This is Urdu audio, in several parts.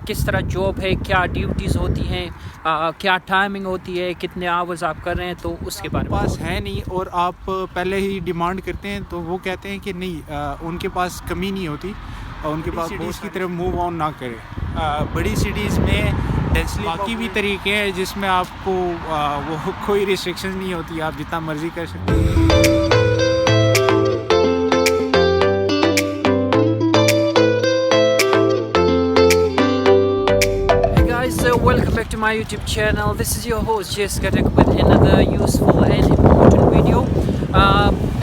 کس طرح جاب ہے, کیا ڈیوٹیز ہوتی ہیں, کیا ٹائمنگ ہوتی ہے, کتنے آورز آپ کر رہے ہیں, تو اس کے بارے میں پاس ہے نہیں اور آپ پہلے ہی ڈیمانڈ کرتے ہیں تو وہ کہتے ہیں کہ نہیں, ان کے پاس کمی نہیں ہوتی, ان کے پاس سٹیز کی طرف موو آن نہ کرے. بڑی سٹیز میں باقی بھی طریقے ہیں جس میں آپ کو وہ کوئی ریسٹرکشن نہیں ہوتی, آپ جتنا مرضی کر سکتے ہیں. Welcome back to my YouTube channel. This is your host Jay Skatek with another useful and important video.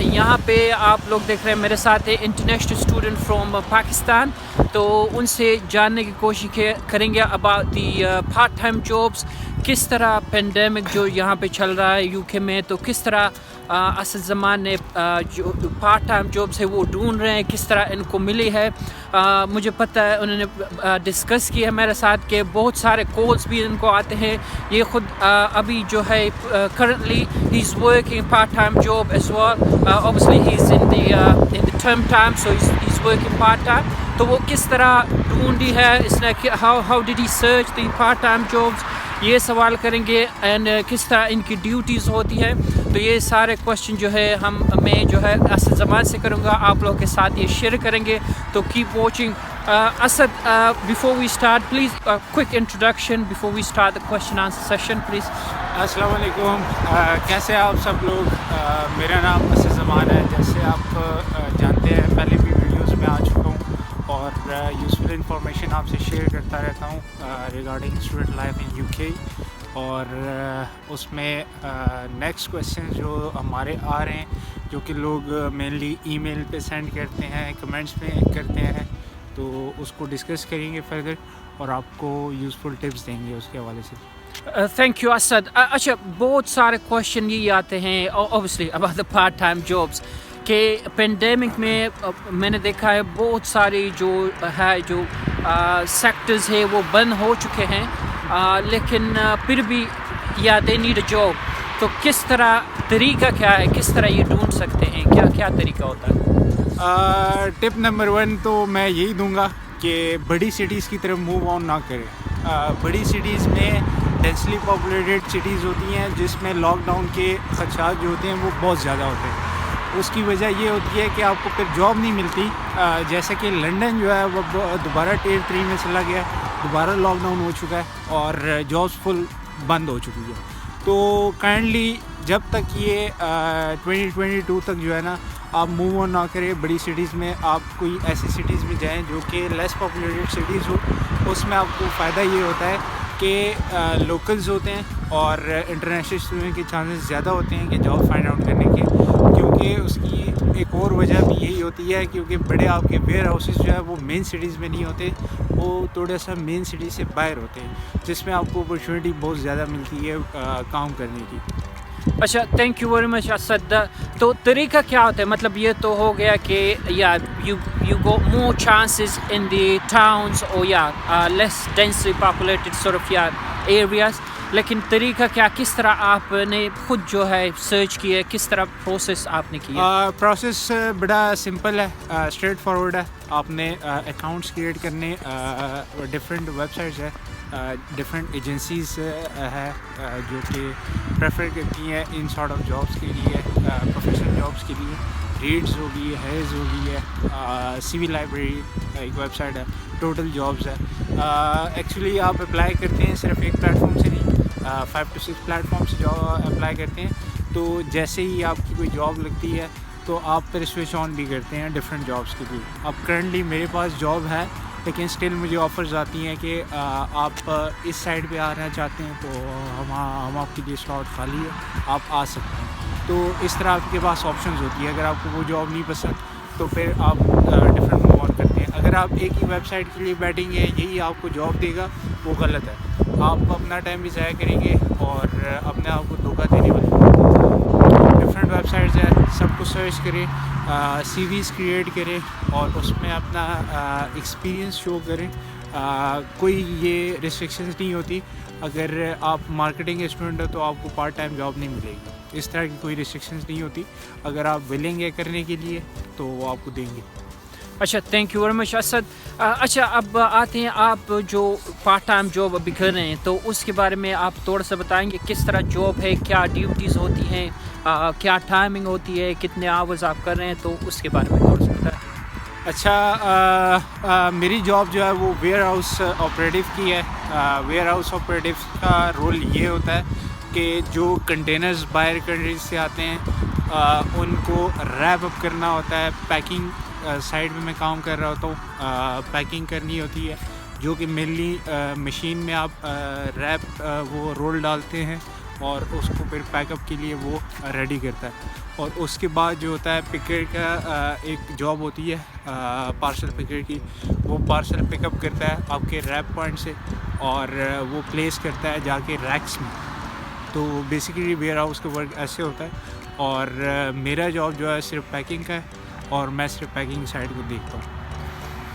یہاں پہ آپ لوگ دیکھ رہے ہیں میرے ساتھ ہے انٹرنیشنل اسٹوڈنٹ فرام پاکستان, تو ان سے جاننے کی کوشش کریں گے about the part time jobs, کس طرح پینڈیمک جو یہاں پہ چل رہا ہے یو کے میں, تو کس طرح اسد زمان نے جو پارٹ ٹائم جابس ہے وہ ڈھونڈ رہے ہیں, کس طرح ان کو ملی ہے. مجھے پتہ ہے انہوں نے ڈسکس کیا ہے میرے ساتھ کہ بہت سارے کالز بھی ان کو آتے ہیں. یہ خود ابھی جو ہے currently he is working part time job as well, obviously he is in the term time, so he's working part time. تو وہ کس طرح ڈھونڈی ہے اس نے, how did he search the part time jobs, یہ سوال کریں گے. اینڈ کس طرح ان کی ڈیوٹیز ہوتی ہے, تو یہ سارے کوشچن جو ہے میں جو ہے اسد زمان سے کروں گا, آپ لوگوں کے ساتھ یہ شیئر کریں گے. تو keep watching. Asad, before we start, please quick introduction before we start the question answer session, please. السلام علیکم, کیسے ہیں آپ سب لوگ. میرا نام اسد زمان ہے, جیسے آپ جانتے ہیں پہلے بھی ویڈیوز میں آ چکا ہوں اور یوزفل انفارمیشن آپ سے شیئر کرتا رہتا ہوں regarding student life in you کے. اور اس میں نیکسٹ کویسچن جو ہمارے آ رہے ہیں, جو کہ لوگ مینلی ای میل پہ سینڈ کرتے ہیں, کمنٹس میں کرتے ہیں, تو اس کو ڈسکس کریں گے فردر اور آپ کو یوزفل ٹپس دیں گے اس کے حوالے سے. Thank you Asad. اچھا, بہت سارے کوشچن یہی آتے ہیں obviously about the part time jobs کہ پینڈیمک میں نے دیکھا ہے بہت ساری جو سیکٹرز ہے وہ بند ہو چکے ہیں, لیکن پھر بھی دے نیڈ اے جاب. تو کس طرح طریقہ کیا ہے, کس طرح یہ ڈھونڈ سکتے ہیں, کیا طریقہ ہوتا ہے؟ ٹپ نمبر 1 تو میں یہی دوں گا کہ بڑی سٹیز کی طرف موو آن نہ کریں. بڑی سٹیز میں ڈینسلی پاپولیٹڈ سٹیز ہوتی ہیں جس میں لاک ڈاؤن کے خدشات جو ہوتے ہیں وہ بہت زیادہ ہوتے ہیں. اس کی وجہ یہ ہوتی ہے کہ آپ کو پھر جاب نہیں ملتی. جیسے کہ لنڈن جو ہے وہ دوبارہ ٹیئر 3 میں چلا گیا, دوبارہ لاک ڈاؤن ہو چکا ہے اور جابس فل بند ہو چکی ہے. تو کائنڈلی جب تک یہ 2022 تک جو ہے نا, آپ موو آن نہ کریں بڑی سٹیز میں. آپ کوئی ایسی سٹیز میں جائیں جو کہ لیس پاپولیٹڈ سٹیز ہو. اس میں آپ کو فائدہ یہ ہوتا ہے کہ لوکلز ہوتے ہیں اور انٹرنیشنل اسٹوڈنٹ کے چانسز زیادہ ہوتے ہیں کہ جاب فائنڈ آؤٹ کرنے کے, کیونکہ اس کی ایک اور وجہ بھی یہی ہوتی ہے کیونکہ بڑے آپ کے ویئر ہاؤسز جو ہے وہ مین سٹیز میں نہیں ہوتے, وہ تھوڑا سا مین سٹی سے باہر ہوتے ہیں, جس میں آپ کو اپرچونیٹی بہت زیادہ ملتی ہے کام کرنے کی. اچھا, thank you very much Asad. تو طریقہ کیا ہوتا ہے, مطلب یہ تو ہو گیا کہ you go more chances in the towns اور less densely populated sort of areas, لیکن طریقہ کیا, کس طرح آپ نے خود جو ہے سرچ کیا ہے, کس طرح پروسیس آپ نے کیا؟ پروسیس بڑا سمپل ہے, اسٹریٹ فارورڈ ہے. آپ نے اکاؤنٹس کریٹ کرنے, ڈفرینٹ ویب سائٹس ہے, ڈفرینٹ ایجنسیز ہے جو کہ پریفر کرتی ہیں ان سارٹ آف جابس کے لیے, پروفیشنل جابس کے لیے. ریڈز ہوگی, ہیز ہوگی ہے, سی وی لائبریری ایک ویب سائٹ ہے, ٹوٹل جابس ہے. ایکچولی آپ اپلائی کرتے ہیں صرف ایک پلیٹ فارم سے نہیں, 5 to 6 پلیٹ فارم سے جاب اپلائی کرتے ہیں. تو جیسے ہی آپ کی کوئی جاب لگتی ہے تو آپ پھر سوئچ آن بھی کرتے ہیں ڈفرینٹ جابس کے لیے. اب کرنٹلی میرے پاس جاب ہے, لیکن اسٹل مجھے آفرز آتی ہیں کہ آپ اس سائڈ پہ آنا چاہتے ہیں تو ہم آپ کے لیے سلاٹ خالی ہے, آپ آ سکتے ہیں. تو اس طرح آپ کے پاس آپشنز ہوتی ہے. اگر آپ کو وہ جاب نہیں پسند تو پھر آپ ڈفرینٹ موو آن کرتے ہیں. اگر آپ ایک ہی ویب سائٹ کے لیے بیٹھیں گے, یہی آپ کو جاب دے گا, وہ غلط ہے. آپ اپنا ٹائم بھی ضائع کریں گے اور اپنے آپ کو دھوکہ دینے والے. ڈفرینٹ ویب سائٹس ہیں, سب کو سرچ کریں, سی ویز کریٹ کریں اور اس میں اپنا ایکسپیرینس شو کریں. کوئی یہ ریسٹرکشنز نہیں ہوتی. اگر آپ مارکیٹنگ اسٹوڈنٹ ہو تو آپ کو پارٹ ٹائم جاب نہیں ملے گی, اس طرح کی کوئی ریسٹرکشنز نہیں ہوتی. اگر آپ ولنگ ہے کرنے کے لیے تو وہ آپ کو دیں گے. اچھا thank you very much Asad. اچھا اب آتے ہیں آپ جو پارٹ ٹائم جاب ابھی کر رہے ہیں تو اس کے بارے میں آپ تھوڑا سا بتائیں گے کس طرح جاب ہے, کیا ڈیوٹیز ہوتی ہیں, کیا ٹائمنگ ہوتی ہے, کتنے آورز آپ کر رہے ہیں, تو اس کے بارے میں تھوڑا سا بتائیں. اچھا میری جاب جو ہے وہ ویئر ہاؤس آپریٹیو کی ہے. ویئر ہاؤس آپریٹیو کا رول یہ ہوتا ہے کہ جو کنٹینرز باہر کنٹریز سے آتے ہیں ان کو ریپ اپ کرنا ہوتا ہے. پیکنگ سائڈ میں کام کر رہا ہوتا ہوں, پیکنگ کرنی ہوتی ہے جو کہ مینلی مشین میں آپ ریپ وہ رول ڈالتے ہیں اور اس کو پھر پیک اپ کے لیے وہ ریڈی کرتا ہے. اور اس کے بعد جو ہوتا ہے پکر کا ایک جاب ہوتی ہے پارسل پکر کی, وہ پارسل پک اپ کرتا ہے آپ کے ریپ پوائنٹ سے اور وہ پلیس کرتا ہے جا کے ریکس میں. تو بیسیکلی ویئر ہاؤس کا ورک ایسے ہوتا ہے اور میرا جاب جو ہے صرف پیکنگ کا ہے اور میں صرف پیکنگ سائڈ کو دیکھتا ہوں.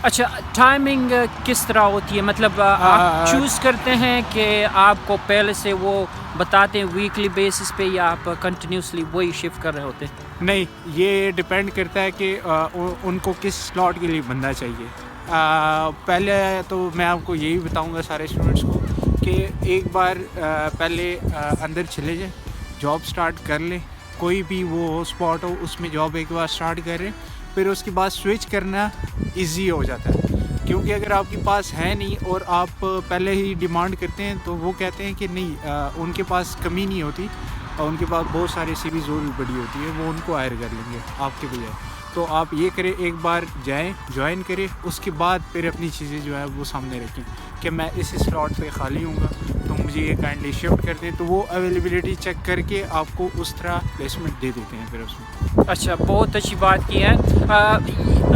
اچھا ٹائمنگ کس طرح ہوتی ہے, مطلب آپ چوز کرتے ہیں کہ آپ کو پہلے سے وہ بتاتے ہیں ویکلی بیسس پہ یا آپ کنٹینیوسلی وہی شفٹ کر رہے ہوتے ہیں؟ نہیں, یہ ڈپینڈ کرتا ہے کہ ان کو کس سلاٹ کے لیے بندہ چاہیے. پہلے تو میں آپ کو یہی بتاؤں گا سارے اسٹوڈنٹس کو کہ ایک بار پہلے اندر چلے جائیں, جاب سٹارٹ کر لیں, کوئی بھی وہ اسپاٹ ہو اس میں جاب ایک بار سٹارٹ کریں, پھر اس کے بعد سوئچ کرنا ایزی ہو جاتا ہے. کیونکہ اگر آپ کے پاس ہے نہیں اور آپ پہلے ہی ڈیمانڈ کرتے ہیں تو وہ کہتے ہیں کہ نہیں, ان کے پاس کمی نہیں ہوتی اور ان کے پاس بہت سارے سیریز اور بھی بڑی ہوتی ہے, وہ ان کو ہائر کر لیں گے آپ کے بجائے. تو آپ یہ کریں, ایک بار جائیں جوائن کریں, اس کے بعد پھر اپنی چیزیں جو ہے وہ سامنے رکھیں کہ میں اس سلاٹ پہ خالی ہوں گا تو مجھے یہ کائنڈلی شفٹ کر دیں. تو وہ اویلیبلٹی چیک کر کے آپ کو اس طرح پلیسمنٹ دے دیتے ہیں پھر اس میں. اچھا بہت اچھی بات کی ہے.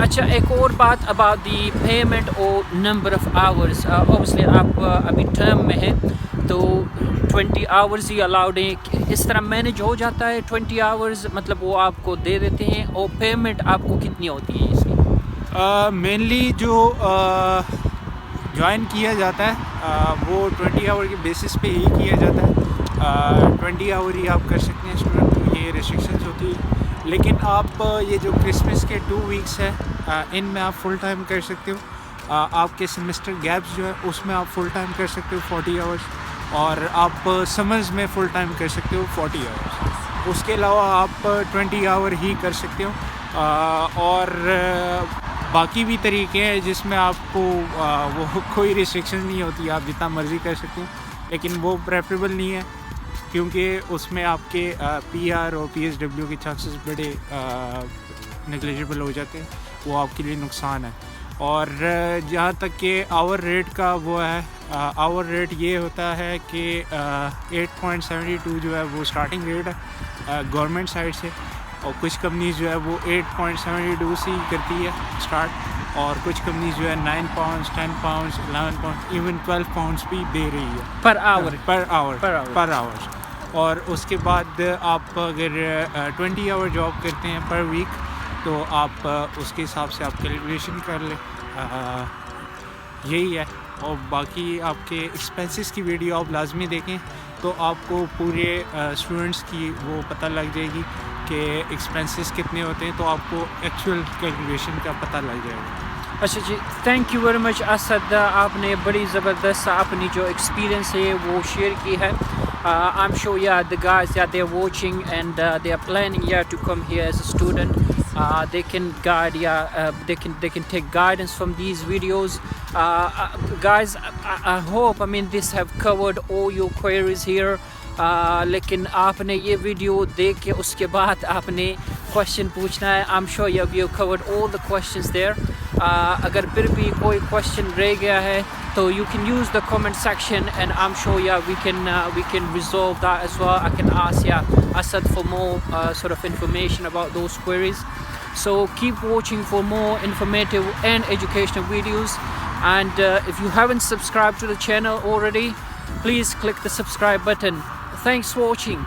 اچھا ایک اور بات اباؤٹ دی پیمنٹ اور نمبر آف آورس. اوبیسلی آپ ابھی ٹرم میں ہیں تو 20 آورز ہی الاؤڈ ہیں, اس طرح مینیج ہو جاتا ہے 20 آورز, مطلب وہ آپ کو دے دیتے ہیں, اور پیمنٹ آپ کو کتنی ہوتی ہے اس کی؟ مینلی جو جوائن کیا جاتا ہے وہ 20 آور کے بیسس پہ ہی کیا جاتا ہے. 20 آور ہی آپ کر سکتے ہیں اسٹوڈنٹ, یہ ریسٹرکشنز ہوتی ہے. لیکن آپ یہ جو کرسمس کے 2 ویکس ہے ان میں آپ فل ٹائم کر سکتے ہو. آپ کے سیمسٹر گیپس جو ہے اس میں آپ فل ٹائم کر سکتے ہو 40 آورس, اور آپ سمرز میں فل ٹائم کر سکتے ہو 40 آورس. اس کے علاوہ آپ 20 آور ہی کر سکتے ہو. اور باقی بھی طریقے ہیں جس میں آپ کو وہ کوئی ریسٹرکشن نہیں ہوتی, آپ جتنا مرضی کر سکتے ہو, لیکن وہ پریفریبل نہیں ہے کیونکہ اس میں آپ کے پی آر اور پی ایس ڈبلیو کے چانسز بڑے نگلیجبل ہو جاتے ہیں, وہ آپ کے لیے نقصان ہے. اور جہاں تک کہ آور ریٹ کا وہ ہے, آور ریٹ یہ ہوتا ہے کہ 8.72 جو ہے وہ اسٹارٹنگ ریٹ ہے گورنمنٹ سائڈ سے, اور کچھ کمپنیز جو ہے وہ 8.72 سے ہی کرتی ہے اسٹارٹ, اور کچھ کمپنیز جو ہے 9 pounds 10 pounds 11 pounds even 12 pounds بھی دے رہی ہے پر آور. اور اس کے بعد آپ اگر 20 آور جاب کرتے ہیں پر ویک تو آپ اس کے حساب سے آپ کیلکولیشن کر لیں, یہی ہے. اور باقی آپ کے ایکسپینسز کی ویڈیو آپ لازمی دیکھیں تو آپ کو پورے اسٹوڈنٹس کی وہ پتہ لگ جائے گی کہ ایکسپینسز کتنے ہوتے ہیں, تو آپ کو ایکچوئل کیلکولیشن کا پتہ لگ جائے گا. اچھا جی, thank you very much Asad, آپ نے بڑی زبردست اپنی جو ایکسپیرینس ہے وہ شیئر کی ہے. I'm sure the guys they're watching and they are planning to come here as a student. They can guide, they can take guidance from these videos. Guys, I hope this have covered all your queries here. لیکن آپ نے یہ ویڈیو دیکھ کے اس کے بعد آپ نے کوشچن پوچھنا ہے. I'm sure you have covered all the questions there. اگر پھر بھی کوئی کوشچن رہ گیا ہے تو you can use the comment section and I'm sure we can resolve that as well. I can ask Asad for more sort of information about those queries. So keep watching for more informative and educational videos, and if you haven't subscribed to the channel already, please click the subscribe button. Thanks for watching.